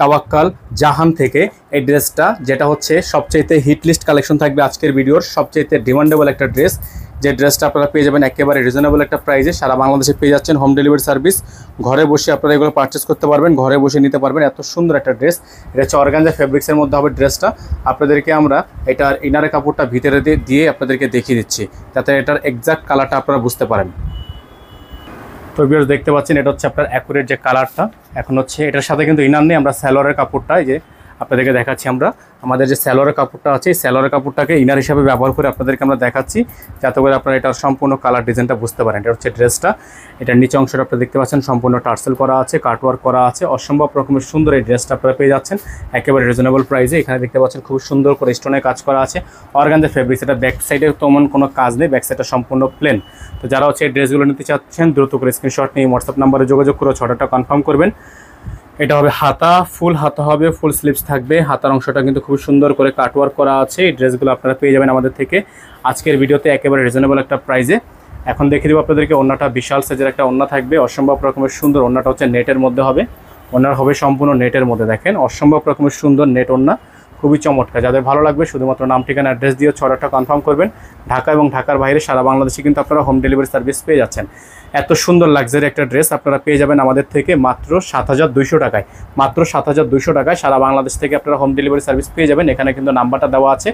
তাওয়াক্কাল জাহান থেকে এই ড্রেসটা, যেটা হচ্ছে সবচেয়ে হিট লিস্ট কালেকশন থাকবে আজকের ভিডিওর, সবচেয়ে ডিমান্ডেবল একটা ড্রেস। যে ড্রেসটা আপনারা পেয়ে যাবেন একেবারে রিজনেবল একটা প্রাইসে, সারা বাংলাদেশে পেয়ে যাচ্ছেন হোম ডেলিভারি সার্ভিস। ঘরে বসে আপনারা এগুলো পারচেস করতে পারবেন, ঘরে বসে নিতে পারবেন। এত সুন্দর একটা ড্রেস, এটা হচ্ছে অর্গানজা ফেব্রিক্সের মধ্যে হবে ড্রেসটা। আপনাদেরকে আমরা এটার ইনারের কাপড়টা ভিতরে দিয়ে আপনাদেরকে দেখিয়ে দিচ্ছি, যাতে এটার এক্সাক্ট কালারটা আপনারা বুঝতে পারেন। তো ভিউয়ার্স দেখতে পাচ্ছেন এটা হচ্ছে আপনার অ্যাকুরেট যে কালারটা। এখন হচ্ছে এটার সাথে কিন্তু ইনার নেই, আমরা সালোয়ারের কাপড়টা এই যে আপনাদেরকে দেখাচ্ছি। আমরা আমাদের যে সালোয়ারের কাপড়টা আছে, এই সালোয়ারের কাপড়টাকে ইনার হিসাবে ব্যবহার করে আপনাদেরকে আমরা দেখাচ্ছি, যাতে করে আপনারা এটার সম্পূর্ণ কালার ডিজাইনটা বুঝতে পারেন। এটা হচ্ছে ড্রেসটা, এটার নিচে অংশটা আপনারা দেখতে পাচ্ছেন সম্পূর্ণ টার্সেল করা আছে, কাটওয়ার্ক করা আছে, অসম্ভব রকমের সুন্দর এই ড্রেসটা আপনারা পেয়ে যাচ্ছেন একেবারে রিজনেবল প্রাইসে। এখানে দেখতে পাচ্ছেন খুব সুন্দর করে স্টোনের কাজ করা আছে, অর্গানজা ফেব্রিক্স। এটা ব্যাক সাইডে তেমন কোনো কাজ নেই, ব্যাক সাইডটা সম্পূর্ণ প্লেন। তো যারা হচ্ছে এই ড্রেসগুলো নিতে চাচ্ছেন দ্রুত করে স্ক্রিনশট নিয়ে হোয়াটসঅ্যাপ নাম্বারে যোগাযোগ করে অর্ডারটা কনফার্ম করবেন। এটা হবে হাতা, ফুল হাতা হবে, ফুল স্লিভস থাকবে। হাতার অংশটা কিন্তু খুব সুন্দর করে কাটওয়ার্ক করা আছে। এই ড্রেসগুলো আপনারা পেয়ে যাবেন আমাদের থেকে আজকের ভিডিওতে একেবারে রিজনেবল একটা প্রাইসে। এখন দেখে দেবো আপনাদেরকে ওড়নাটা, বিশাল সাইজের একটা ওড়না থাকবে, অসম্ভব রকমের সুন্দর। ওড়নাটা হচ্ছে নেটের মধ্যে হবে, ওড়নার হবে সম্পূর্ণ নেটের মধ্যে। দেখেন অসম্ভব রকমের সুন্দর নেট ওড়না, খুবই চমৎকার। যাদের ভালো লাগবে শুধুমাত্র নাম ঠিকানা অ্যাড্রেস দিয়ে অর্ডারটা কনফার্ম করবেন। ঢাকা এবং ঢাকার বাইরে সারা বাংলাদেশে কিন্তু আপনারা হোম ডেলিভারি সার্ভিস পেয়ে যাচ্ছেন। এত সুন্দর লাক্সারি একটা ড্রেস আপনারা পেয়ে যাবেন আমাদের থেকে মাত্র ৭,২০০ টাকায়। মাত্র ৭,২০০ টাকায় সারা বাংলাদেশ থেকে আপনারা হোম ডেলিভারি সার্ভিস পেয়ে যাবেন। এখানে কিন্তু নাম্বারটা দেওয়া আছে।